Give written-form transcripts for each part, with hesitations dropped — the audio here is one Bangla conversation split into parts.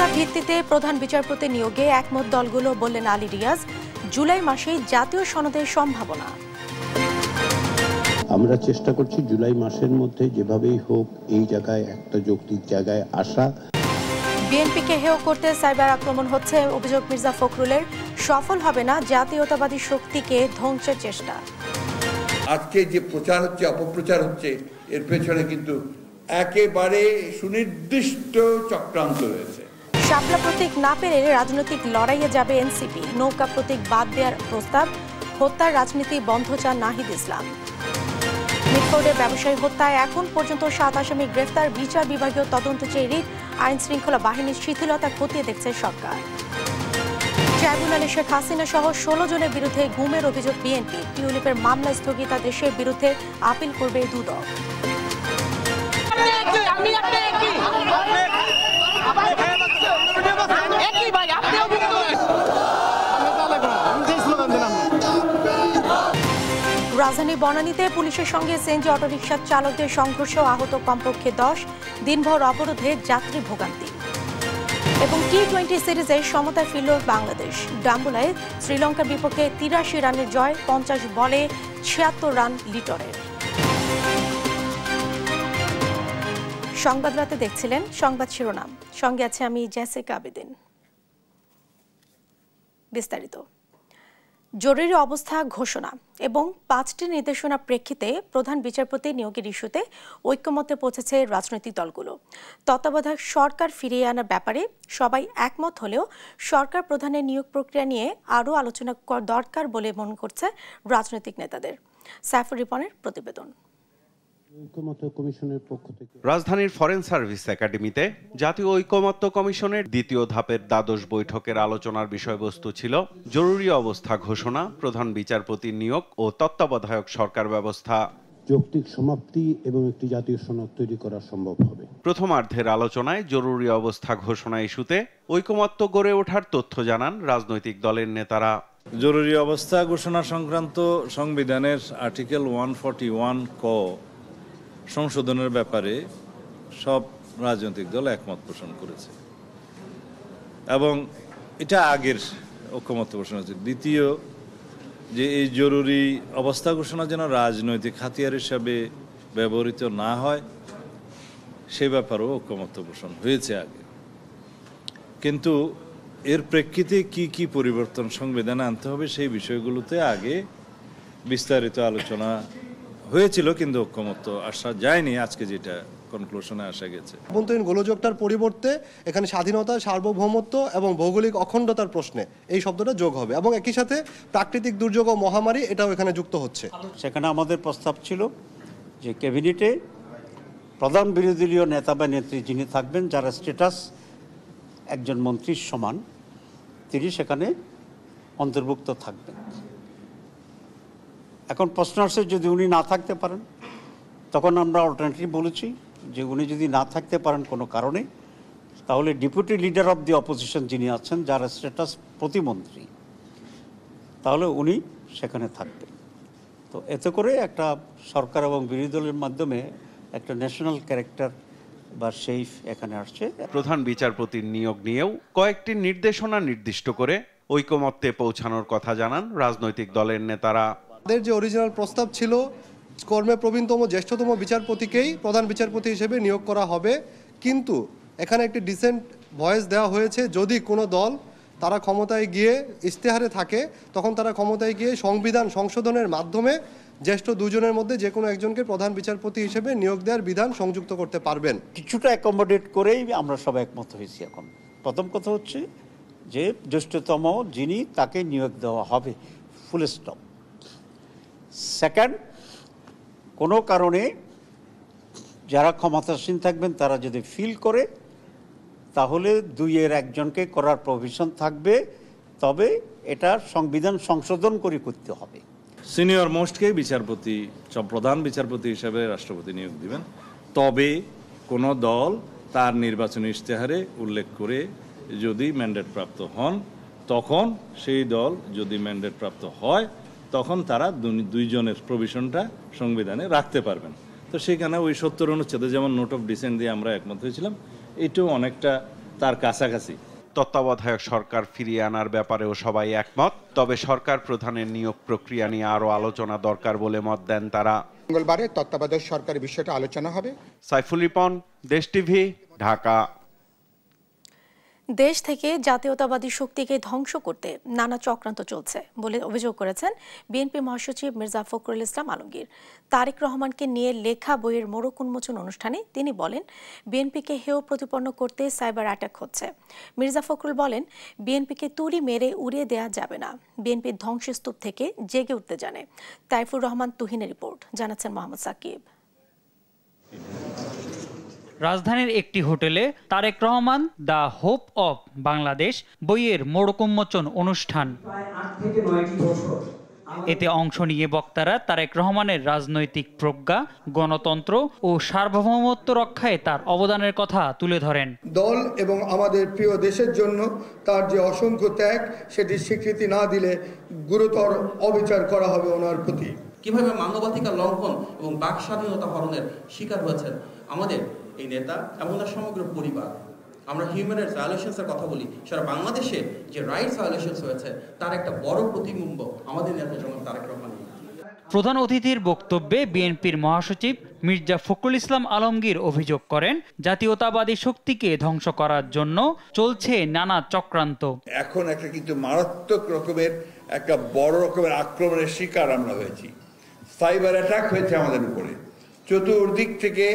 তত্ত্বাবধায়ক ভিত্তিতে প্রধান বিচারপতি নিয়োগে একমত দলগুলো, বললেন আলী রিয়াজ। জুলাই মাসেই জাতীয় সনদের সম্ভাবনা। আমরা চেষ্টা করছি জুলাই মাসের মধ্যে যেভাবেই হোক এই জায়গায় একটা যৌক্তিক জায়গায় আসা। বিএনপিকে হেয় করতে সাইবার আক্রমণ হচ্ছে, অভিযোগ মির্জা ফখরুলের। সফল হবে না জাতীয়তাবাদী শক্তিকে ধ্বংসের চেষ্টা। আজকে যে প্রচার হচ্ছে, অপপ্রচার হচ্ছে, এর পেছনে কিন্তু একেবারে সুনির্দিষ্ট চক্রান্ত রয়েছে। শাপলা প্রতীক না পেরে রাজনৈতিক লড়াইয়ে যাবে এনসিপি। নৌকা প্রতীক বাদ দেওয়ার প্রস্তাব। হত্যার রাজনীতি বন্ধ চান নাহিদ ইসলাম। মিটফোর্ডের ব্যবসায়ী হত্যায় এখন পর্যন্ত 7 আসামি গ্রেফতার। বিচার বিভাগীয় তদন্ত চেয়ে রিট। আইন শৃঙ্খলা বাহিনীর শিথিলতা খতিয়ে দেখছে সরকার। ট্রাইব্যুনালে শেখ হাসিনা সহ 16 জনের বিরুদ্ধে গুমের অভিযোগ বিএনপি। টিউলিপের মামলা স্থগিতাদেশের বিরুদ্ধে আপিল করবে দুদক। রাজধানী বনানীতে পুলিশের সঙ্গে সিএনজি অটোরিকশার চালকদের সংঘর্ষ, আহত কমপক্ষে 10। দিনভর অবরোধে যাত্রী ভোগান্তি। এবং টি-20 সিরিজে সমতায় ফিরল বাংলাদেশ। ডাম্বুলায় শ্রীলঙ্কার বিপক্ষে 83 রানের জয়, 50 বলে 76 রান লিটনের। সংবাদ রাতে দেখছিলেন সংবাদ শিরোনাম, সঙ্গে আছে আমি জেসিকা আবেদিন। বিস্তারিত। জরুরি অবস্থা ঘোষণা এবং 5টি নির্দেশনা প্রেক্ষিতে প্রধান বিচারপতি নিয়োগের ইস্যুতে ঐক্যমত্যে পৌঁছেছে রাজনৈতিক দলগুলো। তত্ত্বাবধায়ক সরকার ফিরিয়ে আনার ব্যাপারে সবাই একমত হলেও সরকার প্রধানের নিয়োগ প্রক্রিয়া নিয়ে আরও আলোচনা দরকার বলে মনে করছে রাজনৈতিক নেতাদের। সাইফুর রিপনের প্রতিবেদন। রাজধানীর ফরেন সার্ভিস একাডেমিতে জাতীয় ঐকমত্য কমিশনের দ্বিতীয় ধাপের দ্বাদশ বৈঠকের আলোচনার বিষয়বস্তু ছিল জরুরি অবস্থা ঘোষণা, প্রধান বিচারপতি নিয়োগ ও তত্ত্বাবধায়ক সরকার ব্যবস্থা যৌক্তিক সমাপ্তি এবং একটি জাতীয় সনদ তৈরি করা সম্ভব হবে। প্রথমার্ধের আলোচনায় জরুরি অবস্থা ঘোষণা ইস্যুতে ঐকমত্য গড়ে ওঠার তথ্য জানান রাজনৈতিক দলের নেতারা। জরুরি অবস্থা ঘোষণা সংক্রান্ত সংবিধানের আর্টিকেল 141 ক সংশোধনের ব্যাপারে সব রাজনৈতিক দল একমত পোষণ করেছে এবং এটা আগের ঐকমত্য ঘোষণা হচ্ছে। দ্বিতীয়, যে এই জরুরি অবস্থা ঘোষণা যেন রাজনৈতিক হাতিয়ার হিসাবে ব্যবহৃত না হয় সে ব্যাপারেও ঐকমত্য পোষণ হয়েছে আগে। কিন্তু এর প্রেক্ষিতে কি কি পরিবর্তন সংবিধানে আনতে হবে সেই বিষয়গুলোতে আগে বিস্তারিত আলোচনা হয়েছিল, কিন্তু ঐকমত্য আসা যায়নি। আজকে যেটা কনক্লুশনে আসা গেছে, অভ্যন্তরীণ গোলযোগটার পরিবর্তে এখানে স্বাধীনতা, সার্বভৌমত্ব এবং ভৌগোলিক অখণ্ডতার প্রশ্নে এই শব্দটা যোগ হবে এবং একই সাথে প্রাকৃতিক দুর্যোগ ও মহামারী এটাও এখানে যুক্ত হচ্ছে। সেখানে আমাদের প্রস্তাব ছিল যে ক্যাবিনেটে প্রধান বিরোধী দলীয় নেতা বা নেত্রী যিনি থাকবেন, যার স্ট্যাটাস একজন মন্ত্রীর সমান, তিনি সেখানে অন্তর্ভুক্ত থাকবেন। এখন প্রশ্ন আসছে যদি উনি না থাকতে পারেন, তখন আমরা অল্টারনেটিভ বলেছি যে উনি যদি না থাকতে পারেন কোনো কারণে, তাহলে deputy leader of the opposition যিনি আছেন, যার স্ট্যাটাস প্রতিমন্ত্রী, তাহলে উনি সেখানে থাকবেন। তো এতে করে একটা সরকার এবং বিরোধী দলের মাধ্যমে একটা ন্যাশনাল ক্যারেক্টার বা সেইফ এখানে আসছে। প্রধান বিচারপতির নিয়োগ নিয়েও কয়েকটি নির্দেশনা নির্দিষ্ট করে ঐকমত্যে পৌঁছানোর কথা জানান রাজনৈতিক দলের নেতারা। তাদের যে অরিজিনাল প্রস্তাব ছিল কর্মে প্রবীণতম জ্যেষ্ঠতম বিচারপতিকেই প্রধান বিচারপতি হিসেবে নিয়োগ করা হবে, কিন্তু এখানে একটি ডিসেন্ট ভয়েস দেওয়া হয়েছে যদি কোনো দল তারা ক্ষমতায় গিয়ে ইশতেহারে থাকে, তখন তারা ক্ষমতায় গিয়ে সংবিধান সংশোধনের মাধ্যমে জ্যেষ্ঠ দুজনের মধ্যে যে কোনো একজনকে প্রধান বিচারপতি হিসেবে নিয়োগ দেওয়ার বিধান সংযুক্ত করতে পারবেন। কিছুটা অ্যাকোমোডেট করেই আমরা সবাই একমত হয়েছি। এখন প্রথম কথা হচ্ছে যে জ্যেষ্ঠতম যিনি তাকে নিয়োগ দেওয়া হবে, ফুল স্টপ। সেকেন্ড, কোনো কারণে যারা ক্ষমতাসীন থাকবেন তারা যদি ফিল করে, তাহলে 2-এর একজনকে করার প্রভিশন থাকবে, তবে এটা সংবিধান সংশোধন করে করতে হবে। সিনিয়র মোস্টকে বিচারপতি, প্রধান বিচারপতি হিসাবে রাষ্ট্রপতি নিয়োগ দিবেন, তবে কোনো দল তার নির্বাচনী ইশতেহারে উল্লেখ করে যদি ম্যান্ডেট প্রাপ্ত হন, তখন সেই দল যদি ম্যান্ডেট প্রাপ্ত হয় তখন তারা 2 জনের প্রভিশনটা সংবিধানে রাখতে পারবেন। তো সেখানে ওই 70 অনুচ্ছেদে যেমন নোট অফ ডিসেন্ট দিয়ে আমরা একমত হয়েছিলাম, এটাও অনেকটা তার কাছাকাছি। তত্ত্বাবধায়ক সরকার ফিরিয়ে আনার ব্যাপারেও সবাই একমত, তবে সরকার প্রধানের নিয়োগ প্রক্রিয়া নিয়ে আরও আলোচনা দরকার বলে মত দেন তারা। মঙ্গলবারে তত্ত্বাবধায়ক সরকারের বিষয়টা আলোচনা হবে। সাইফুল রিপন, দেশ টিভি, ঢাকা। দেশ থেকে জাতীয়তাবাদী শক্তিকে ধ্বংস করতে নানা চক্রান্ত চলছে বলে অভিযোগ করেছেন বিএনপি মহাসচিব মির্জা ফখরুল ইসলাম আলমগীর। তারেক রহমানকে নিয়ে লেখা বইয়ের মোড়ক উন্মোচন অনুষ্ঠানে তিনি বলেন, বিএনপিকে হেয় প্রতিপন্ন করতে সাইবার অ্যাটাক হচ্ছে। মির্জা ফখরুল বলেন, বিএনপিকে তুড়ি মেরে উড়িয়ে দেওয়া যাবে না, বিএনপির ধ্বংসস্তূপ থেকে জেগে উঠতে জানে। তাইফুর রহমান তুহিনের রিপোর্ট, জানাচ্ছেন মোহাম্মদ সাকিব। রাজধানীর একটি হোটেলে Tarek Rahman the hope of Bangladesh বইয়ের মোড়ক উন্মোচন অনুষ্ঠান। এতে অংশ নিয়ে বক্তারা তারেক রহমানের রাজনৈতিক প্রজ্ঞা, গণতন্ত্র ও সার্বভৌমত্ব রক্ষায় তার অবদানের কথা তুলে ধরেন। দল এবং আমাদের প্রিয় দেশের জন্য তার যে অসংখ্য ত্যাগ, সেটি স্বীকৃতি না দিলে গুরুতর অবিচার করা হবে ওনার প্রতি। কিভাবে মানবাধিকার লঙ্ঘন এবং বাক স্বাধীনতা হরণের শিকার হয়েছেন আমাদের এই নেতা এবং তার সমগ্র পরিবার। আমরা হিউম্যান রাইটস ভায়োলেশনসের কথা বলি, সারা বাংলাদেশে যে রাইটস ভায়োলেশনস হয়েছে তার একটা বড় প্রতিবিম্ব আমাদের নেতা জনাব তারেক রহমান। প্রধান অতিথির বক্তব্যে বিএনপির মহাসচিব মির্জা ফখরুল ইসলাম আলমগীর অভিযোগ করেন, জাতীয়তাবাদী শক্তিকে ধ্বংস করার জন্য চলছে নানা চক্রান্ত। এখন একটা কিন্তু মারাত্মক রকমের একটা বড় রকমের আক্রমণের শিকার আমরা হয়েছি। সাইবার অ্যাটাক হয়েছে আমাদের উপরে। চতুর্দিক থেকে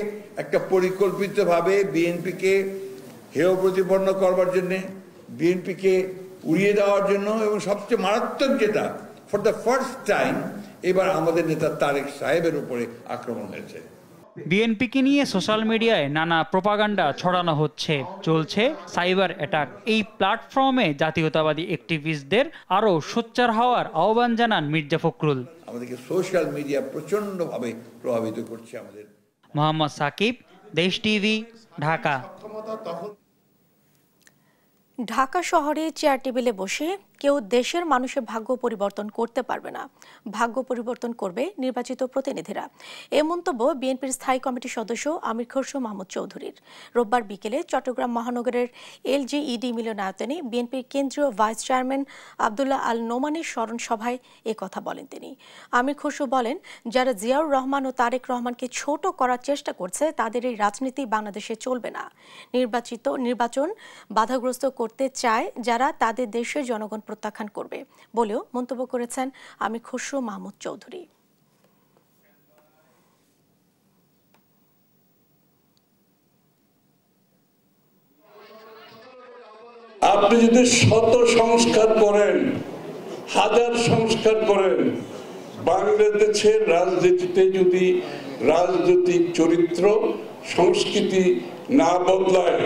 একটা পরিকল্পিতভাবে বিএনপিকে হেয় প্রতিপন্ন করবার জন্যে, বিএনপিকে উড়িয়ে দেওয়ার জন্য, এবং সবচেয়ে মারাত্মক যেটা, ফর দ্য ফার্স্ট টাইম এবার আমাদের নেতা তারেক সাহেবের উপরে আক্রমণ হয়েছে। বিএনপিকে নিয়ে সোশ্যাল মিডিয়ায় নানা প্রোপাগান্ডা ছড়ানো হচ্ছে, চলছে সাইবার অ্যাটাক। এই প্ল্যাটফর্মে জাতীয়তাবাদী অ্যাক্টিভিস্টদের আরও সোচ্চার হওয়ার আহ্বান জানান মির্জা ফখরুল। আমাদেরকে সোশ্যাল মিডিয়া প্রচন্ডভাবে প্রভাবিত করছে আমাদের। মোহাম্মদ সাকিব, দেশ টিভি, ঢাকা। ঢাকা শহরে চেয়ার টেবিলে বসে কেউ দেশের মানুষের ভাগ্য পরিবর্তন করতে পারবে না, ভাগ্য পরিবর্তন করবে নির্বাচিত প্রতিনিধিরা। এ মন্তব্য বিএনপির স্থায়ী কমিটির সদস্য আমির খসরু মাহমুদ চৌধুরীর। রোববার বিকেলে চট্টগ্রাম মহানগরের এলজিইডি মিলনায়তনে বিএনপির কেন্দ্রীয় ভাইস চেয়ারম্যান আব্দুল্লাহ আল নোমানের স্মরণ সভায় কথা বলেন তিনি। আমির খসরু বলেন, যারা জিয়াউর রহমান ও তারেক রহমানকে ছোট করার চেষ্টা করছে, তাদের এই রাজনীতি বাংলাদেশে চলবে না। নির্বাচন বাধাগ্রস্ত করতে চায় যারা, তাদের দেশের জনগণ প্রত্যাখ্যান করবে বলেও মন্তব্য করেছেন আমির খসরু মাহমুদ চৌধুরী। আপনি যদি শত সংস্কার করেন, হাজার সংস্কার করেন, বাংলাদেশের রাজনীতিতে যদি রাজনৈতিক চরিত্র সংস্কৃতি না বদলায়,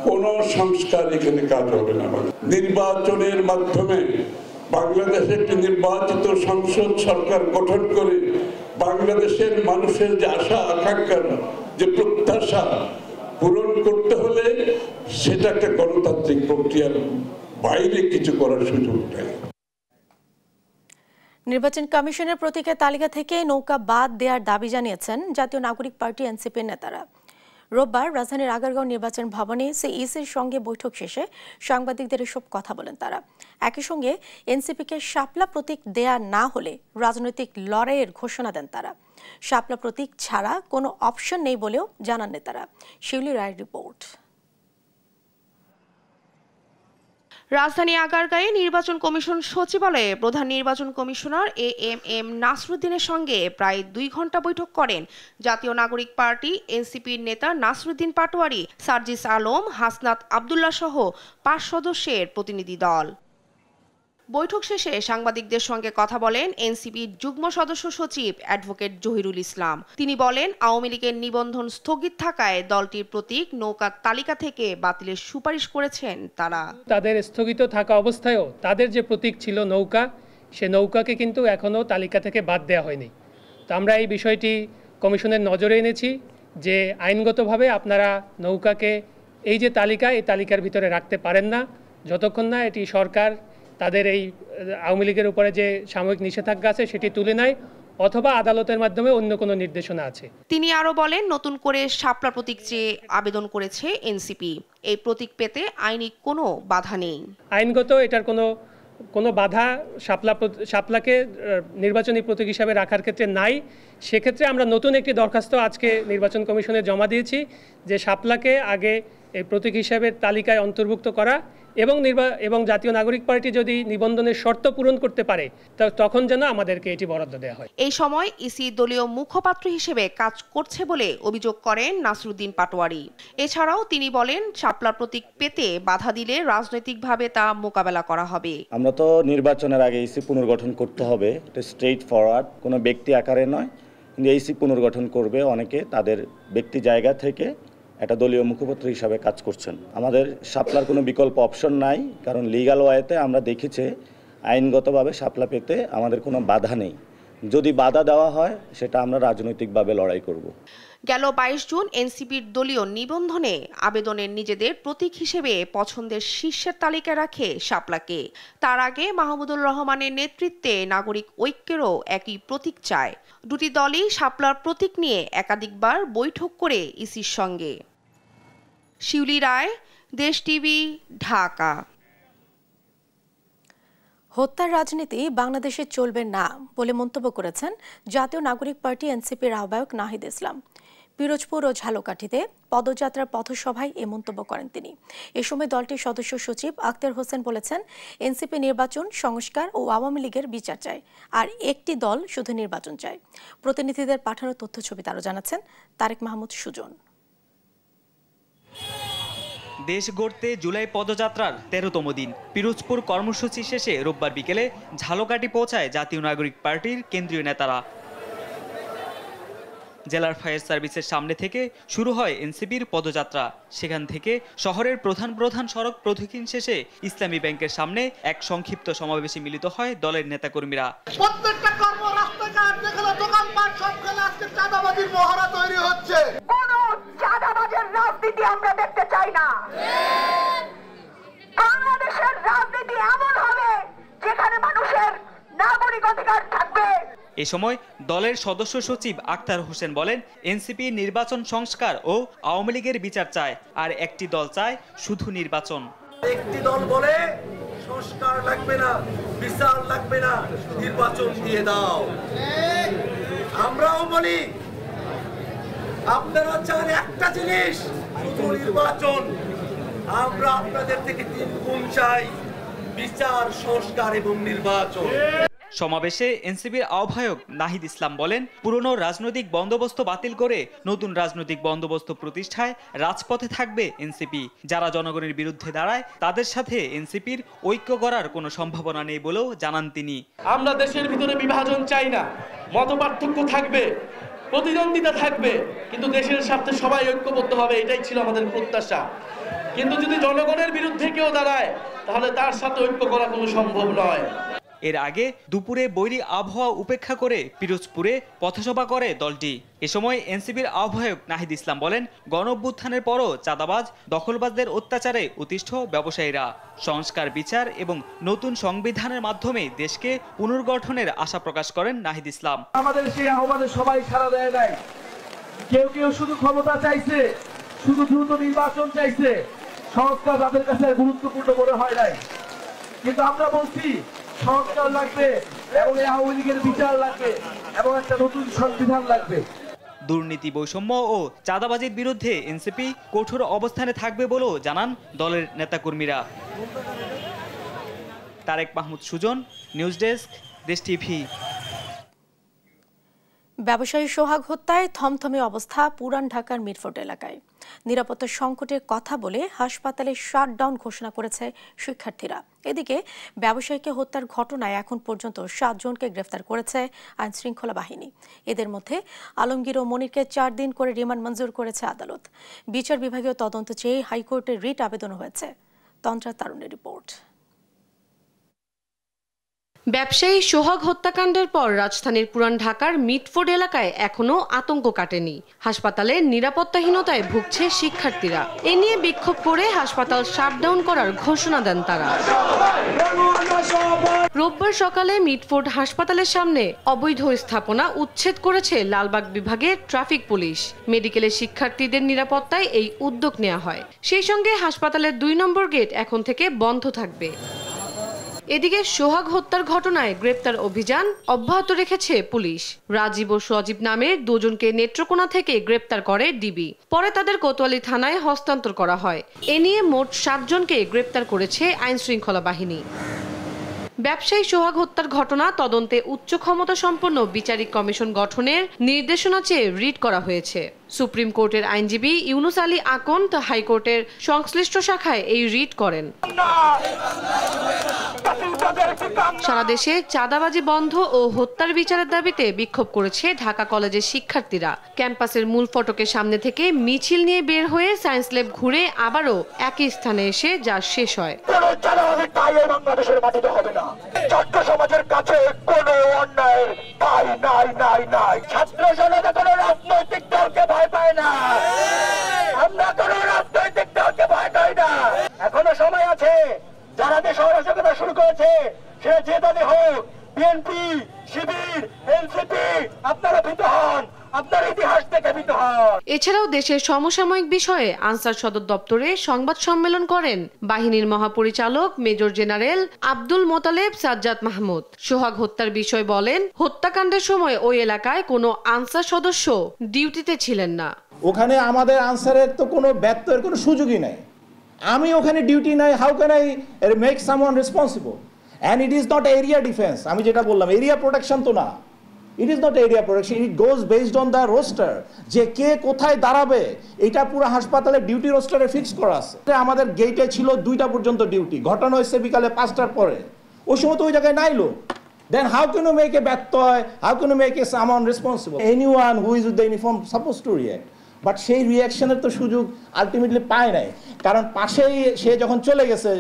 কোন সংস্কার এখানে কাজ হবে না। নির্বাচনের মাধ্যমে বাংলাদেশে একটি নির্বাচিত সংসদ সরকার গঠন করে বাংলাদেশের মানুষের যে আশা আকাঙ্ক্ষা, যে প্রত্যাশা পূরণ করতে হলে সেটা একটা গণতান্ত্রিক প্রক্রিয়ার বাইরে কিছু করার সুযোগ নেই। নির্বাচন কমিশনের প্রতীকের তালিকা থেকে নৌকা বাদ দেওয়ার দাবি জানিয়েছেন জাতীয় নাগরিক পার্টি এনসিপির নেতারা। রোববার রাজধানীর আগারগাঁও নির্বাচন ভবনে সিইসির সঙ্গে বৈঠক শেষে সাংবাদিকদের এসব কথা বলেন তারা। একই সঙ্গে এনসিপিকে শাপলা প্রতীক দেয়া না হলে রাজনৈতিক লড়াইয়ের ঘোষণা দেন তারা। শাপলা প্রতীক ছাড়া কোনো অপশন নেই বলেও জানান নেতারা। শিউলি রায়ের রিপোর্ট। রাজধানী আগারগাঁয়ে নির্বাচন কমিশন সচিবালয়ে প্রধান নির্বাচন কমিশনার এএমএম নাসরুদ্দিনের সঙ্গে প্রায় 2 ঘণ্টা বৈঠক করেন জাতীয় নাগরিক পার্টি এনসিপির নেতা নাসরুদ্দিন পাটোয়ারি, সার্জিস আলম, হাসনাত আবদুল্লাহ সহ 5 সদস্যের প্রতিনিধি দল। বৈঠক শেষে সাংবাদিকদের সঙ্গে কথা বলেন এনসিপির যুগ্ম সদস্য সচিব অ্যাডভোকেট জহিরুল ইসলাম। তিনি বলেন, আওয়ামী লীগের নিবন্ধন স্থগিত থাকায় দলটির প্রতীক নৌকার তালিকা থেকে বাতিলের সুপারিশ করেছেন তারা। তাদের স্থগিত থাকা অবস্থায়ও তাদের যে প্রতীক ছিল নৌকা, সে নৌকাকে কিন্তু এখনও তালিকা থেকে বাদ দেওয়া হয়নি। তো আমরা এই বিষয়টি কমিশনের নজরে এনেছি যে আইনগতভাবে আপনারা নৌকাকে এই যে তালিকা, এই তালিকার ভিতরে রাখতে পারেন না যতক্ষণ না এটি সরকার তাদের এই আওয়ামী লীগের উপরে যে সাময়িক নিষেধাজ্ঞা আছে সেটি তুলে নেয়, অথবা আদালতের মাধ্যমে অন্য কোনো নির্দেশনা আছে। তিনি আরো বলেন, নতুন করে শাপলা প্রতীক চেয়ে আবেদন করেছে এনসিপি। এই প্রতীক পেতে আইনি কোনো বাধা নেই। আইনগত এটার কোনো বাধা শাপলাকে নির্বাচনী প্রতীক হিসাবে রাখার ক্ষেত্রে নাই। সেক্ষেত্রে আমরা নতুন একটি দরখাস্ত আজকে নির্বাচন কমিশনে জমা দিয়েছি যে শাপলাকে আগে এই প্রতীক হিসাবে তালিকায় অন্তর্ভুক্ত করা এবং জাতীয় নাগরিক পার্টি যদি নিবন্ধনের শর্ত পূরণ করতে পারে তখন যেন আমাদেরকে এটি বরাদ্দ দেওয়া হয়। এই সময় ইসি দলীয় মুখপাত্র হিসেবে কাজ করছে বলে অভিযোগ করেন নাসরুদ্দিন পাটোয়ারি। এছাড়াও তিনি বলেন, শাপলা প্রতীক পেতে বাধা দিলে রাজনৈতিকভাবে তা মোকাবেলা করা হবে। আমরা তো নির্বাচনের আগে ইসি পুনর্গঠন করতে হবে, এটা স্ট্রেইট ফরওয়ার্ড, কোনো ব্যক্তি আকারে নয়। কিন্তু ইসি পুনর্গঠন করবে অনেকে তাদের ব্যক্তি জায়গা থেকে একটা দলীয় মুখপাত্র হিসাবে কাজ করছেন। আমাদের শাপলার কোনো বিকল্প অপশন নাই, কারণ লিগ্যাল ওয়েতে আমরা দেখেছি আইনগতভাবে শাপলা পেতে আমাদের কোনো বাধা নেই। যদি বাধা দেওয়া হয় সেটা আমরা রাজনৈতিকভাবে লড়াই করব। গেল 22 জুন এনসিপির দলীয় নিবন্ধনে আবেদনের নিজেদের প্রতীক হিসেবে পছন্দের শীর্ষের তালিকায় রাখে শাপলাকে। তার আগে মাহমুদুর রহমানের নেতৃত্বে নাগরিক ঐক্যেরও একই প্রতীক চায়। দুটি দলই শাপলার প্রতীক নিয়ে একাধিকবার বৈঠক করে ইসির সঙ্গে। শিউলি রায়, দেশ টিভি, ঢাকা। হত্যার রাজনীতি বাংলাদেশে চলবে না বলে মন্তব্য করেছেন জাতীয় নাগরিক পার্টি এনসিপির আহ্বায়ক নাহিদ ইসলাম। পিরোজপুর ও ঝালকাঠিতে পদযাত্রার পথসভায় এ মন্তব্য করেন তিনি। এ সময় দলটির সদস্য সচিব আক্তার হোসেন বলেছেন, এনসিপি নির্বাচন সংস্কার ও আওয়ামী লীগের বিচার চায়, আর একটি দল শুধু নির্বাচন চায়। প্রতিনিধিদের পাঠানো তথ্যছবি তারা জানাচ্ছেন তারেক মাহমুদ সুজন। দেশ গড়তে জুলাই পদযাত্রার 13তম দিন পিরোজপুর কর্মসূচি শেষে রোববার বিকেলে ঝালকাঠি পৌঁছায় জাতীয় নাগরিক পার্টির কেন্দ্রীয় নেতারা। জেলার ফায়ার সার্ভিসের সামনে থেকে শুরু হয় এনসিপির পদযাত্রা। সেখান থেকে শহরের প্রধান সড়ক প্রদক্ষিণ শেষে ইসলামী ব্যাংকের সামনে এক সংক্ষিপ্ত সমাবেশে মিলিত হয় দলের নেতাকর্মীরা। প্রত্যেকটা কর্ম রাস্তাঘাট যেখানে দোকানপাট সবখানে আজকে চাঁদাবাজির মহড়া তৈরি হচ্ছে। কোনো চাঁদাবাজের রাজনীতি আমরা দেখতে চাই না। বাংলাদেশের রাজনীতি এমন হবে যেখানে মানুষের নাগরিক অধিকার থাকবে। এ সময় দলের সদস্য সচিব আক্তার হোসেন বলেন, এনসিপি নির্বাচন সংস্কার ও আওয়ামী লীগের বিচার চায়, আর একটি দল চায় শুধু নির্বাচন। একটি দল বলে সংস্কার লাগবে না, বিচার লাগবে না, নির্বাচন দিয়ে দাও। আমরাও বলি আপনারা চান একটা জিনিস, শুধু নির্বাচন। আমরা আপনাদের থেকে 3 গুণ চাই, বিচার, সংস্কার এবং নির্বাচন। সমাবেশে এনসিপির আহ্বায়ক নাহিদ ইসলাম বলেন, পুরনো রাজনৈতিক বন্দোবস্ত বাতিল করে নতুন রাজনৈতিক বন্দোবস্ত প্রতিষ্ঠায় রাজপথে থাকবে এনসিপি। যারা জনগণের বিরুদ্ধে দাঁড়ায় তাদের সাথে এনসিপির ঐক্য করার কোনো সম্ভাবনা নেই বলেও জানান তিনি। আমরা দেশের ভিতরে বিভাজন চাই না, মতপার্থক্য থাকবে, প্রতিদ্বন্দ্বিতা থাকবে, কিন্তু দেশের স্বার্থে সবাই ঐক্যবদ্ধ হবে, এটাই ছিল আমাদের প্রত্যাশা। কিন্তু যদি জনগণের বিরুদ্ধে কেউ দাঁড়ায় তাহলে তার সাথে ঐক্য করা কোনো সম্ভব নয়। এর আগে দুপুরে বৈরী আবহাওয়া উপেক্ষা করে পিরোজপুরে পথসভা করে দলটি। এ সময় এনসিপির আহ্বায়ক নাহিদ ইসলাম বলেন, গণঅভ্যুত্থানের পরও চাঁদাবাজ, দখলবাজদের অত্যাচারে অতিষ্ঠ ব্যবসায়ীরা। সংস্কার, বিচার এবং নতুন সংবিধানের মাধ্যমে দেশকে পুনর্গঠনের আশা প্রকাশ করেন নাহিদ ইসলাম। আমাদের সেই আহ্বানে সবাই সাড়া দেয় নাই। কেউ কেউ শুধু ক্ষমতা চাইছে, শুধু দ্রুত নির্বাচন চাইছে, সংস্কার তাদের কাছে গুরুত্বপূর্ণ মনে হয় নাই। কিন্তু আমরা বলছি সংস্কার লাগবে এবং আওয়ামী লীগের বিচার লাগবে এবং একটা নতুন সংবিধান লাগবে। দুর্নীতি, বৈষম্য ও চাঁদাবাজির বিরুদ্ধে এনসিপি কঠোর অবস্থানে থাকবে বলেও জানান দলের নেতাকর্মীরা। তারেক মাহমুদ সুজন, নিউজ ডেস্ক, দেশ টিভি। ব্যবসায়ী সোহাগ হত্যায় থমথমে অবস্থা পুরান ঢাকার মিরফোর্ট এলাকায়। নিরাপত্তা সংকটের কথা বলে হাসপাতালে শাটডাউন ঘোষণা করেছে শিক্ষার্থীরা। এদিকে ব্যবসায়ীকে হত্যার ঘটনায় এখন পর্যন্ত 7 জনকে গ্রেফতার করেছে আইন শৃঙ্খলা বাহিনী। এদের মধ্যে আলমগীর ও মনিরকে 4 দিন করে রিমান্ড মঞ্জুর করেছে আদালত। বিচার বিভাগীয় তদন্ত চেয়ে হাইকোর্টে রিট আবেদন হয়েছে। তন্ত্রা তারুণের রিপোর্ট। ব্যবসায়ী সোহাগ হত্যাকাণ্ডের পর রাজধানীর পুরান ঢাকার মিটফোর্ড এলাকায় এখনো আতঙ্ক কাটেনি। হাসপাতালে নিরাপত্তাহীনতায় ভুগছে শিক্ষার্থীরা। এ নিয়ে বিক্ষোভ করে হাসপাতাল শাটডাউন করার ঘোষণা দেন তারা। রোববার সকালে মিটফোর্ড হাসপাতালের সামনে অবৈধ স্থাপনা উচ্ছেদ করেছে লালবাগ বিভাগের ট্রাফিক পুলিশ। মেডিকেলের শিক্ষার্থীদের নিরাপত্তায় এই উদ্যোগ নেওয়া হয়। সেই সঙ্গে হাসপাতালের 2 নম্বর গেট এখন থেকে বন্ধ থাকবে। এদিকে সোহাগ হত্যার ঘটনায় গ্রেপ্তার অভিযান অব্যাহত রেখেছে পুলিশ। রাজীব ও সজীব নামের দুজনকে নেত্রকোনা থেকে গ্রেপ্তার করে ডিবি। পরে তাদের কোতোয়ালি থানায় হস্তান্তর করা হয়। এ নিয়ে মোট 7 জনকে গ্রেপ্তার করেছে আইনশৃঙ্খলা বাহিনী। ব্যবসায়ী সোহাগ হত্যার ঘটনা তদন্তে উচ্চ ক্ষমতা সম্পন্ন বিচারিক কমিশন গঠনের নির্দেশনা চেয়ে রিট করা হয়েছে। সুপ্রিম কোর্টের আইনজীবী ইউনুস আলী আকন্দ হাইকোর্টের সংশ্লিষ্ট শাখায় এই রিট করেন। সারা দেশে চাঁদাবাজি বন্ধ ও হত্যার বিচারের দাবিতে বিক্ষোভ করেছে ঢাকা কলেজের শিক্ষার্থীরা। ক্যাম্পাসের মূল ফটকের সামনে থেকে মিছিল নিয়ে বের হয়ে সায়েন্স ল্যাব ঘুরে আবারও একই স্থানে এসে যা শেষ হয়। ছাত্র সমাজের কাছে কোনো অন্যায়ের ঠাঁই নাই নাই নাই। ছাত্র সমাজ কোনো রাজনৈতিক দলকে ভয় পায় না। আমরা কোনো রাজনৈতিক দলকে ভয় পাই না। এখনো সময় আছে। যারা দেশ অরাজকতা শুরু করেছে, সে যে দলই হোক, বিএনপি, শিবির, এনসিপি, আপনারা ভীত হন। আপনার ইতিহাস থেকে ভীত হন। এছাড়াও দেশের সমসাময়িক বিষয়ে আনসার সদর দপ্তরে সংবাদ সম্মেলন করেন বাহিনীর মহাপরিচালক মেজর জেনারেল আব্দুল মোতালেব সাজ্জাদ মাহমুদ। সোহাগ হত্যার বিষয় বলেন, হত্যাকাণ্ডের সময় ওই এলাকায় কোনো আনসার সদস্য ডিউটিতে ছিলেন না। ওখানে আমাদের আনসারের তো কোনো ব্যত্যয়ের কোনো সুযোগই নাই। আমি ওখানে ডিউটি নাই, how can I make someone responsible? And it is not area defence. আমি যেটা বললাম, এরিয়া প্রোটেকশন তো না। It is not area protection, it goes based on the roster. যে কে কোথায় দাঁড়াবে এটা পুরো হাসপাতালের ডিউটি রোস্টারে ফিক্স করা আছে। আমাদের গেটে ছিল 2টা পর্যন্ত ডিউটি, ঘটনা হয়েছে বিকালে 5টার পরে। ওই সময় তো ওই জায়গায় নাই লোক। Then how can you make a ব্যত্যয়? How can you make a someone responsible? Anyone who is with the uniform supposed to react. But সেই রিয়াকশনের তো সুযোগ আলটিমেটলি পায় নাই, কারণ পাশেই সে যখন চলে গেছে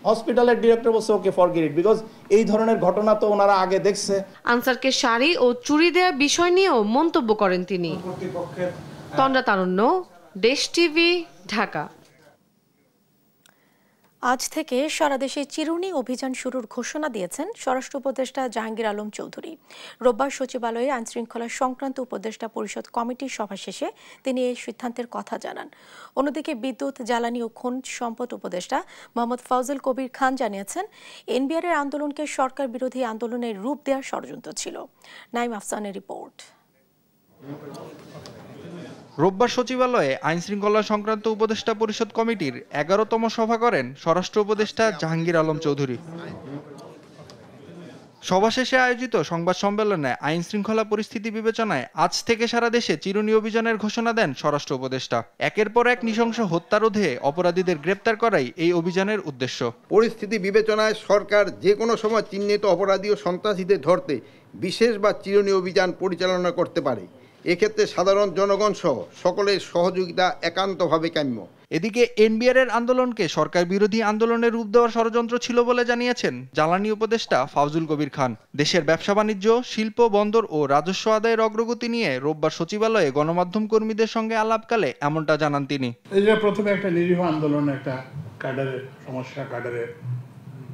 হসপিটালের ডিরেক্টর বলছে ওকে ফরগেট ইট, বিকজ এই ধরনের ঘটনা তো ওনারা আগে দেখছে। আনসারকে শাড়ি ও চুড়ি দেওয়ার বিষয় নিয়েও মন্তব্য করেন তিনি। তন্দ্রা তারুণ্য, দেশ টিভি, ঢাকা। আজ থেকে সারা দেশে চিরুনি অভিযান শুরুর ঘোষণা দিয়েছেন স্বরাষ্ট্র উপদেষ্টা জাহাঙ্গীর আলম চৌধুরী। রোববার সচিবালয়ে আইনশৃঙ্খলা সংক্রান্ত উপদেষ্টা পরিষদ কমিটির সভা শেষে তিনি এই সিদ্ধান্তের কথা জানান। অন্যদিকে বিদ্যুৎ, জ্বালানি ও খনিজ সম্পদ উপদেষ্টা মোহাম্মদ ফজল কবির খান জানিয়েছেন, এনবিআরের আন্দোলনকে সরকার বিরোধী আন্দোলনের রূপ দেওয়ার ষড়যন্ত্র ছিল। নাইম আফসানের রিপোর্ট। রোববার সচিবালয়ে আইনশৃঙ্খলা সংক্রান্ত উপদেষ্টা পরিষদ কমিটির 11তম সভা করেন স্বরাষ্ট্র উপদেষ্টা জাহাঙ্গীর আলম চৌধুরী। সভা শেষে আয়োজিত সংবাদ সম্মেলনে আইন শৃঙ্খলা পরিস্থিতি বিবেচনায় আজ থেকে সারা দেশে চিরুনি অভিযানের ঘোষণা দেন স্বরাষ্ট্র উপদেষ্টা। একের পর এক নৃশংস হত্যা রোধে অপরাধীদের গ্রেপ্তার করাই এই অভিযানের উদ্দেশ্য। পরিস্থিতি বিবেচনায় সরকার যে কোনো সময় চিহ্নিত অপরাধী ও সন্ত্রাসীদের ধরতে বিশেষ বা চিরুনি অভিযান পরিচালনা করতে পারে। এক্ষেত্রে সাধারণ জনগণ সহ সকলের সহযোগিতা একান্তভাবে কাম্য। এদিকে এনবিআরের আন্দোলনকে সরকার বিরোধী আন্দোলনের রূপ দেওয়ার ষড়যন্ত্র ছিল বলে জানিয়েছেন জ্বালানি উপদেষ্টা ফজল কবির খান। দেশের ব্যবসা বাণিজ্য, শিল্প, বন্দর ও রাজস্ব আদায়ের অগ্রগতি নিয়ে রোববার সচিবালয়ে গণমাধ্যম কর্মীদের সঙ্গে আলাপকালে এমনটা জানান তিনি। এই যে প্রথমে একটা নিরীহ আন্দোলন, একটা ক্যাডারের সমস্যা, ক্যাডারের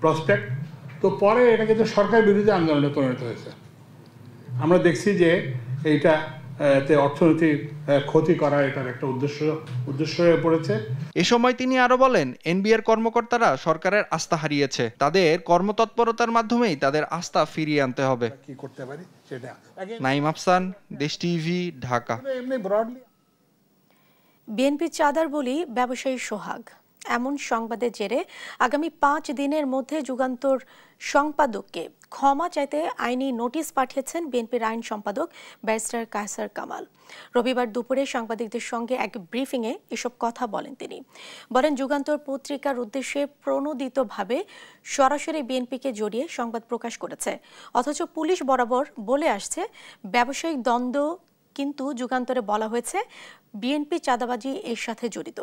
প্রসপেক্ট, তো পরে এটা কিন্তু সরকার বিরোধী আন্দোলনে পরিণত হয়েছে। আমরা দেখছি যে এইটা অর্থনৈতিক ক্ষতি করা এটার একটা উদ্দেশ্য হয়ে পড়েছে। এ সময় তিনি আরো বলেন, এনবিআর কর্মকর্তারা সরকারের আস্থা হারিয়েছে, তাদের কর্মতৎপরতার মাধ্যমেই তাদের আস্থা ফিরিয়ে আনতে হবে। কি করতে পারি সেটা। নাইম আফসান, দেশ টিভি, ঢাকা। বিএনপি চাঁদার বলি ব্যবসায়ী সোহাগ, এমন সংবাদের জেরে আগামী 5 দিনের মধ্যে যুগান্তর সম্পাদককে ক্ষমা চাইতে আইনি নোটিশ পাঠিয়েছেন বিএনপির আইন সম্পাদক ব্যারিস্টার কায়সার কামাল। রবিবার দুপুরে সাংবাদিকদের সঙ্গে এক ব্রিফিংয়ে এসব কথা বলেন তিনি। বলেন, যুগান্তর পত্রিকার উদ্দেশ্যে প্রণোদিতভাবে সরাসরি বিএনপিকে জড়িয়ে সংবাদ প্রকাশ করেছে, অথচ পুলিশ বরাবর বলে আসছে ব্যবসায়িক দ্বন্দ্ব কিন্তু যুগান্তরে বলা হয়েছে বিএনপি চাঁদাবাজি এর সাথে জড়িত।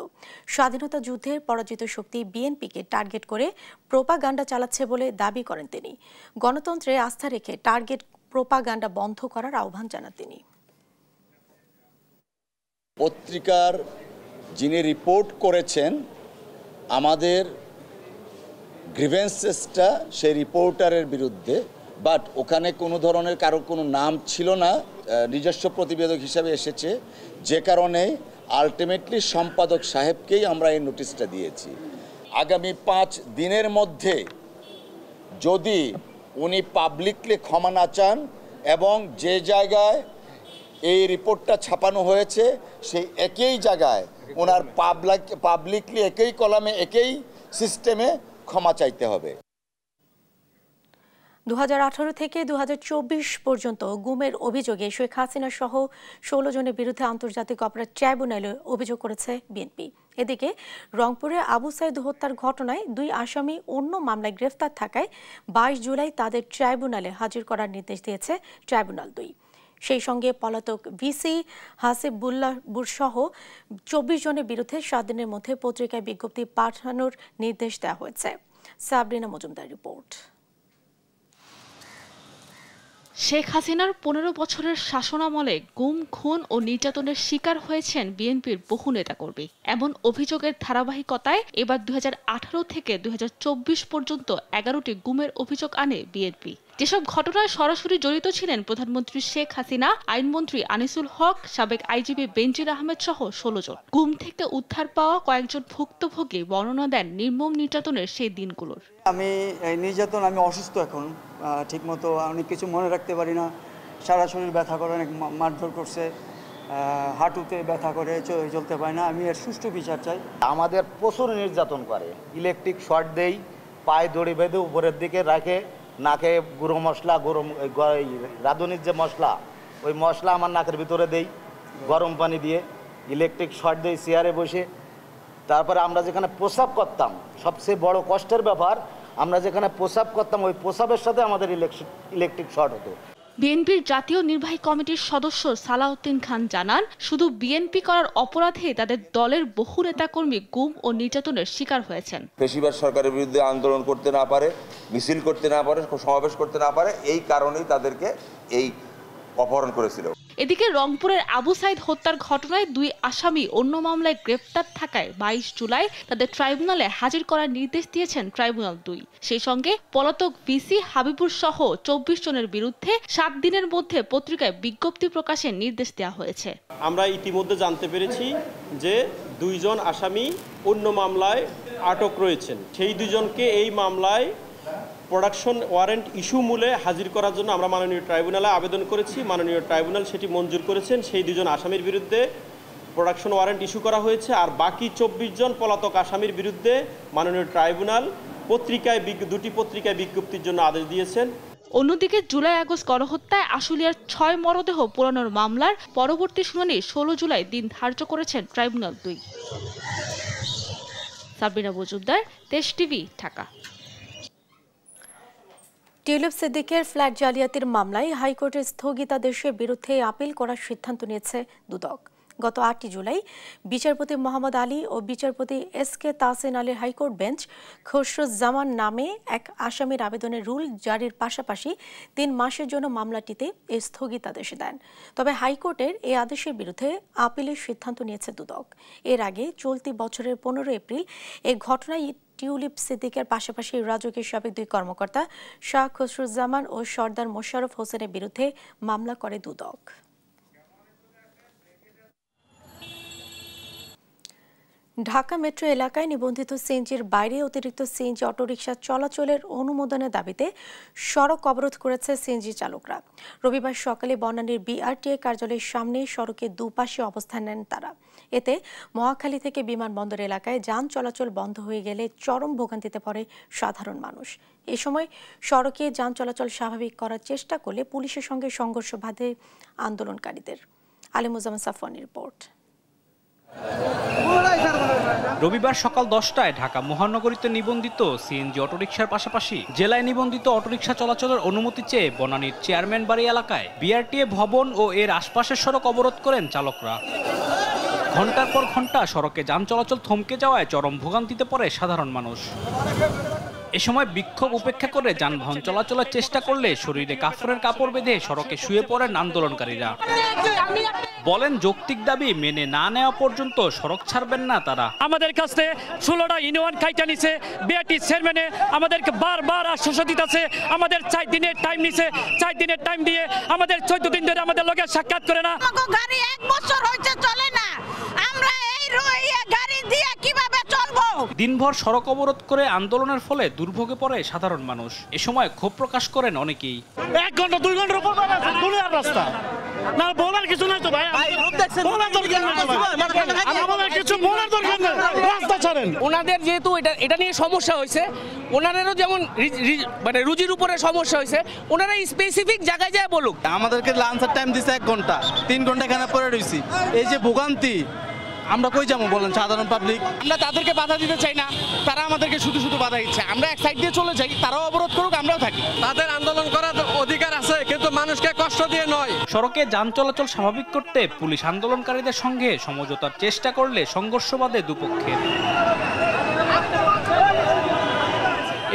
স্বাধীনতা যুদ্ধের পরাজিত শক্তি বিএনপিকে টার্গেট করে প্রোপাগান্ডা চালাচ্ছে বলে দাবি করেন তিনি। গণতন্ত্রে আস্থা রেখে টার্গেট প্রোপাগান্ডা বন্ধ করার আহ্বান জানান তিনি। পত্রিকার যিনি রিপোর্ট করেছেন আমাদের গ্রিভেন্সেসটা সেই রিপোর্টারের বিরুদ্ধে, বাট ওখানে কোনো ধরনের কারো কোনো নাম ছিল না, নিজস্ব প্রতিবেদক হিসাবে এসেছে, যে কারণে আলটিমেটলি সম্পাদক সাহেবকেই আমরা এই নোটিশটা দিয়েছি। আগামী 5 দিনের মধ্যে যদি উনি পাবলিকলি ক্ষমা না চান এবং যে জায়গায় এই রিপোর্টটা ছাপানো হয়েছে সেই একই জায়গায় ওনার পাবলিকলি একই কলামে একই সিস্টেমে ক্ষমা চাইতে হবে। 2018 থেকে 2024 পর্যন্ত গুমের অভিযোগে শেখ হাসিনা সহ 16 জনের বিরুদ্ধে আন্তর্জাতিক অপরাধ ট্রাইব্যুনালে অভিযোগ করেছে বিএনপি। এদিকে রংপুরে আবু সাইদ হত্যার ঘটনায় 2 আসামি অন্য মামলায় গ্রেফতার থাকায় 22 জুলাই তাদের ট্রাইব্যুনালে হাজির করার নির্দেশ দিয়েছে ট্রাইব্যুনাল 2। সেই সঙ্গে পলাতক ভিসি হাসিবুল্লাহ সহ 24 জনের বিরুদ্ধে 7 দিনের মধ্যে পত্রিকায় বিজ্ঞপ্তি পাঠানোর নির্দেশ দেওয়া হয়েছে। সাবরিনা মজুমদার রিপোর্ট। শেখ হাসিনার 15 বছরের শাসনামলে গুম, খুন ও নির্যাতনের শিকার হয়েছেন বিএনপির বহু নেতাকর্মী। এমন অভিযোগের ধারাবাহিকতায় এবার 2018 থেকে 2024 পর্যন্ত 11টি গুমের অভিযোগ আনে বিএনপি। যেসব ঘটনায় সরাসরি জড়িত ছিলেন প্রধানমন্ত্রী শেখ হাসিনা, আইনমন্ত্রী আনিসুল হক, সাবেক আইজিপি বেনজির আহমেদ সহ 16 জন। গুম থেকে উদ্ধার পাওয়া কয়েকজন ভুক্তভোগী বর্ণনা দেন নির্মম নির্যাতনের সেই দিনগুলোর। আমি নির্যাতন, আমি অসুস্থ এখন, ঠিকমতো অনেক কিছু মনে রাখতে পারি না, সারা শরীর ব্যথা করে, অনেক মারধর করছে, হাঁটুতে ব্যথা করে, চলতে পারি না। আমি এর সুষ্ঠু বিচার চাই। আমাদের প্রচুর নির্যাতন করে, ইলেকট্রিক শর্ট দেই, পায়ে দড়ি বেঁধে উপরের দিকে রাখে, নাকে গুঁড়ো মশলা, রাঁধুনির যে মশলা, ওই মশলা আমার নাকের ভিতরে দেই, গরম পানি দিয়ে ইলেকট্রিক শর্ট দেই চেয়ারে বসে। তারপরে আমরা যেখানে প্রস্রাব করতাম, সবচেয়ে বড় কষ্টের ব্যাপার, আমরা যেখানে প্রস্রাব করতাম ওই প্রস্রাবের সাথে আমাদের ইলেকট্রিক শর্ট হতো। বিএনপির জাতীয় নির্বাহী কমিটির সদস্য সালাউদ্দিন খান জানান, শুধু বিএনপি করার অপরাধে তাদের দলের বহু নেতাকর্মী গুম ও নির্যাতনের শিকার হয়েছেন। পেশিবাদ সরকারের বিরুদ্ধে আন্দোলন করতে না পারে, মিছিল করতে না পারে, সমাবেশ করতে না পারে, এই কারণেই তাদেরকে এই অপহরণ করেছিল। এদিকে রংপুরের আবু সাইদ হত্যার ঘটনায় 2 আসামি অন্য মামলায় গ্রেফতার থাকায় 22 জুলাই তাদের ট্রাইব্যুনালে হাজির করার নির্দেশ দিয়েছেন ট্রাইব্যুনাল 2। সেই সঙ্গে পলাতক ভিসি হাবিবুর সহ 24 জনের বিরুদ্ধে 7 দিনের মধ্যে পত্রিকায় বিজ্ঞপ্তি প্রকাশের নির্দেশ দেওয়া হয়েছে। আমরা ইতিমধ্যে জানতে পেরেছি যে 2 জন আসামি অন্য মামলায় আটক রয়েছেন। সেই 2 জনকে এই মামলায় প্রোডাকশন ওয়ারেন্ট ইস্যু মূলে হাজির করার জন্য আমরা মাননীয় ট্রাইব্যুনালে আবেদন করেছি। মাননীয় ট্রাইব্যুনাল সেটি মঞ্জুর করেছেন। সেই 2 জন আসামির বিরুদ্ধে প্রোডাকশন ওয়ারেন্ট ইস্যু করা হয়েছে। আর বাকি 24 জন পলাতক আসামির বিরুদ্ধে মাননীয় ট্রাইব্যুনাল দুটি পত্রিকায় বিজ্ঞপ্তির জন্য আদেশ দিয়েছেন। অন্যদিকে জুলাই আগস্ট গণহত্যায় আশুলিয়ার 6 মরদেহ পোড়ানোর মামলার পরবর্তী শুনানি 16 জুলাই দিন ধার্য করেছেন ট্রাইব্যুনাল 2। সাবরিনা মজুমদার, দেশ টিভি, ঢাকা। টিউলিপ সিদ্দিকের ফ্ল্যাট জালিয়াতির মামলায় হাইকোর্টের স্থগিতাদেশের বিরুদ্ধে আপিল করার সিদ্ধান্ত নিয়েছে দুদক। গত 8 জুলাই বিচারপতি মোহাম্মদ আলী ও বিচারপতি SK তাহসিন আলীর হাইকোর্ট বেঞ্চ খসরুজ্জামান নামে এক আসামির আবেদনের রুল জারির পাশাপাশি 3 মাসের জন্য মামলাটিতে এই স্থগিতাদেশ দেন। তবে হাইকোর্টের এই আদেশের বিরুদ্ধে আপিলের সিদ্ধান্ত নিয়েছে দুদক। এর আগে চলতি বছরের 15 এপ্রিল এই ঘটনায় টিউলিপ সিদ্দিকের পাশাপাশি রাজুকের সাবেক 2 কর্মকর্তা শাহ খসরুজ্জামান ও সর্দার মোশাররফ হোসেনের বিরুদ্ধে মামলা করে দুদক। ঢাকা মেট্রো এলাকায় নিবন্ধিত সিএনজির বাইরে অতিরিক্ত সিএনজি অটোরিকশা চলাচলের অনুমোদনের দাবিতে সড়ক অবরোধ করেছে সিএনজি চালকরা। রবিবার সকালে বনানীর BRTA কার্যালয়ের সামনে সড়কের দুপাশে অবস্থান নেন তারা। এতে মহাখালী থেকে বিমানবন্দর এলাকায় যান চলাচল বন্ধ হয়ে গেলে চরম ভোগান্তিতে পড়ে সাধারণ মানুষ। এ সময় সড়কে যান চলাচল স্বাভাবিক করার চেষ্টা করলে পুলিশের সঙ্গে সংঘর্ষ বাধে আন্দোলনকারীদের। আলিমুজ্জামান সাফওয়ানের রিপোর্ট। রবিবার সকাল 10টায় ঢাকা মহানগরীতে নিবন্ধিত সিএনজি অটোরিকশার পাশাপাশি জেলায় নিবন্ধিত অটোরিকশা চলাচলের অনুমতি চেয়ে বনানীর চেয়ারম্যান বাড়ি এলাকায় বিআরটিএ ভবন ও এর আশপাশের সড়ক অবরোধ করেন চালকরা। ঘণ্টার পর ঘণ্টা সড়কে যান চলাচল থমকে যাওয়ায় চরম ভোগান্তিতে পড়ে সাধারণ মানুষ। এ সময় বিক্ষোভ উপেক্ষা করে যানবাহন চলাচলের চেষ্টা করলে শরীরে কাফনের কাপড় বেঁধে সড়কে শুয়ে পড়েন আন্দোলনকারীরা। বলেন যৌক্তিক দাবি মেনে না নেওয়া পর্যন্ত সড়ক ছাড়বেন না তারা। আমাদের কাছে 16টা ইউনিয়ন কাইটা নিছে, বিআরটি চেয়ারম্যানে আমাদেরকে বারবার আশ্বাস দিতেছে, আমাদের 4 দিনের টাইম নিছে, 4 দিনের টাইম দিয়ে আমাদের 14 দিন ধরে আমাদের লগে সাক্ষাৎ করে না। গাড়ি 1 বছর হইছে চলে না, আমরা এই গাড়ি দিয়ে কিভাবে চলবো? দিনভর সড়ক অবরোধ করে আন্দোলনের ফলে দুর্ভোগে পড়ে সাধারণ মানুষ। এ সময় ক্ষোভ প্রকাশ করেন অনেকেই। 1 ঘন্টা 2 ঘন্টার উপর রাস্তা না, বলার কিছু নাই তো ভাই, বলার দরকার নাই, আমাদের কিছু বলার দরকার নাই, রাস্তা ছাড়েন। ওনাদের যেহেতু এটা নিয়ে সমস্যা হয়েছে, ওনাদেরও যেমন মানে রুজির উপরে সমস্যা হয়েছে, ওনারা স্পেসিফিক জায়গায় যায় বলুক। আমাদেরকে লাঞ্চের টাইম দিছে 1 ঘন্টা, 3 ঘন্টা এখানে পড়ে রয়েছি। এই যে ভোগান্তি, আমরা কই যাবো বলেন সাধারণ পাবলিক? আমরা তাদেরকে বাধা দিতে চাই না, তারা আমাদেরকে শুধু বাধা দিচ্ছে। আমরা এক সাইড দিয়ে চলে যাই, তারাও অবরোধ করুক, আমরাও থাকি। তাদের আন্দোলন করার অধিকার আছে, কিন্তু মানুষকে কষ্ট দিয়ে নয়। সড়কে যান চলাচল স্বাভাবিক করতে পুলিশ আন্দোলনকারীদের সঙ্গে সমঝোতার চেষ্টা করলে সংঘর্ষ বাধে দুপক্ষের।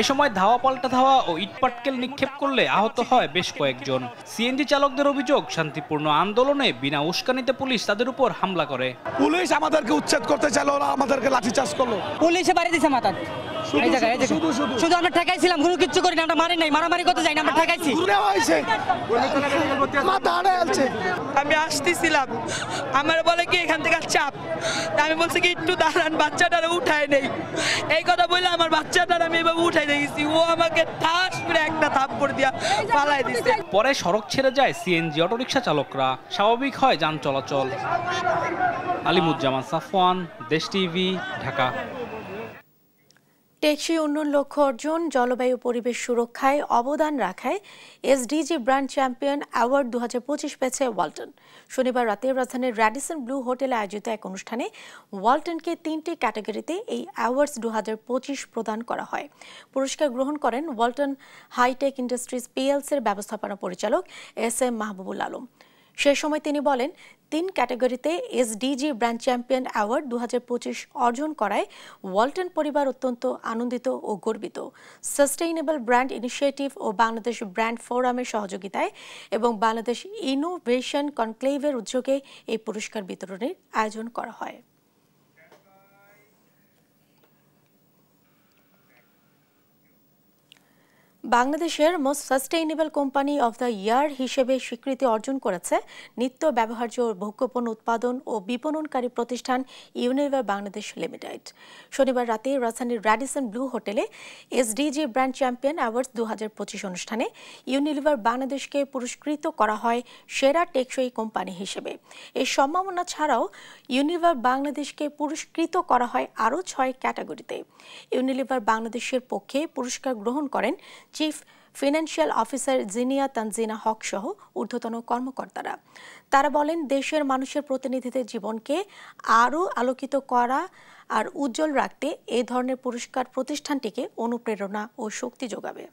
এ সময় ধাওয়া পাল্টা ধাওয়া ও ইটপাটকেল নিক্ষেপ করলে আহত হয় বেশ কয়েকজন। সিএনজি চালকদের অভিযোগ, শান্তিপূর্ণ আন্দোলনে বিনা উস্কানিতে পুলিশ তাদের উপর হামলা করে। পুলিশ আমাদেরকে উচ্ছেদ করতে চাইলো, ওরা আমাদেরকে লাঠিচার্জ করলো। পুলিশে বাড়ি দিছে মাথা, শুধু আমরা ঠেকাইছিলাম, কোনো কিছু করি না, আমরা মারি নাই, মারামারি করতে যাই না, আমরা ঠেকাইছি। আমি আসতেছিলাম, আমার বলে কি এখান থেকে চাপ, আমি বলছি কি একটু দাঁড়ান, বাচ্চাটারা উঠায় নেই। এই কথা বলে আমার বাচ্চাটার আমি এভাবে উঠাই দিয়েছি, ও আমাকে ঠাস করে একটা থাপ্পড় দিয়া পালাই দিছে। পরে সড়ক ছেড়ে যায় সিএনজি অটোরিকশা চালকরা, স্বাভাবিক হয় যান চলাচল। আলিমুজ্জামান সাফওয়ান, দেশ টিভি, ঢাকা। টেকসই উন্নয়ন লক্ষ্য অর্জন, জলবায়ু পরিবেশ সুরক্ষায় অবদান রাখায় এসডিজি ব্র্যান্ড চ্যাম্পিয়ন অ্যাওয়ার্ড 2025 পেয়েছে ওয়ালটন। শনিবার রাতে রাজধানীর র্যাডিসন ব্লু হোটেলে আয়োজিত এক অনুষ্ঠানে ওয়ালটনকে 3টি ক্যাটাগরিতে এই অ্যাওয়ার্ডস 2025 প্রদান করা হয়। পুরস্কার গ্রহণ করেন ওয়ালটন হাইটেক ইন্ডাস্ট্রিজ পিএলসির ব্যবস্থাপনা পরিচালক SM মাহবুবুল আলম। সে সময় তিনি বলেন, 3 ক্যাটাগরিতে এসডিজি ব্র্যান্ড চ্যাম্পিয়ন অ্যাওয়ার্ড 2025 অর্জন করায় ওয়ালটন পরিবার অত্যন্ত আনন্দিত ও গর্বিত। সাস্টেইনেবল ব্র্যান্ড ইনিশিয়েটিভ ও বাংলাদেশ ব্র্যান্ড ফোরামের সহযোগিতায় এবং বাংলাদেশ ইনোভেশন কনক্লেভের উদ্যোগে এই পুরস্কার বিতরণের আয়োজন করা হয়। বাংলাদেশের most sustainable company of the year হিসেবে স্বীকৃতি অর্জন করেছে নিত্য ব্যবহার্য ভোগ্যপণ্য উৎপাদন ও বিপণনকারী প্রতিষ্ঠান ইউনিলিভার বাংলাদেশ লিমিটেড। শনিবার রাতে রাজধানীর র্যাডিসন ব্লু হোটেলে এসডিজি ব্র্যান্ড চ্যাম্পিয়ন অ্যাওয়ার্ডস 2025 অনুষ্ঠানে ইউনিলিভার বাংলাদেশকে পুরস্কৃত করা হয় সেরা টেকসই কোম্পানি হিসেবে। এই সম্মাননা ছাড়াও ইউনিলিভার বাংলাদেশকে পুরস্কৃত করা হয় আরও 6 ক্যাটাগরিতে। ইউনিলিভার বাংলাদেশের পক্ষে পুরস্কার গ্রহণ করেন chief financial officer Zinia Tanzina Haque সহ ঊর্ধ্বতন কর্মকর্তারা। তারা বলেন, দেশের মানুষের প্রতিনিধিদের জীবনকে আরও আলোকিত করা আর উজ্জ্বল রাখতে এই ধরনের পুরস্কার প্রতিষ্ঠানটিকে অনুপ্রেরণা ও শক্তি যোগাবে।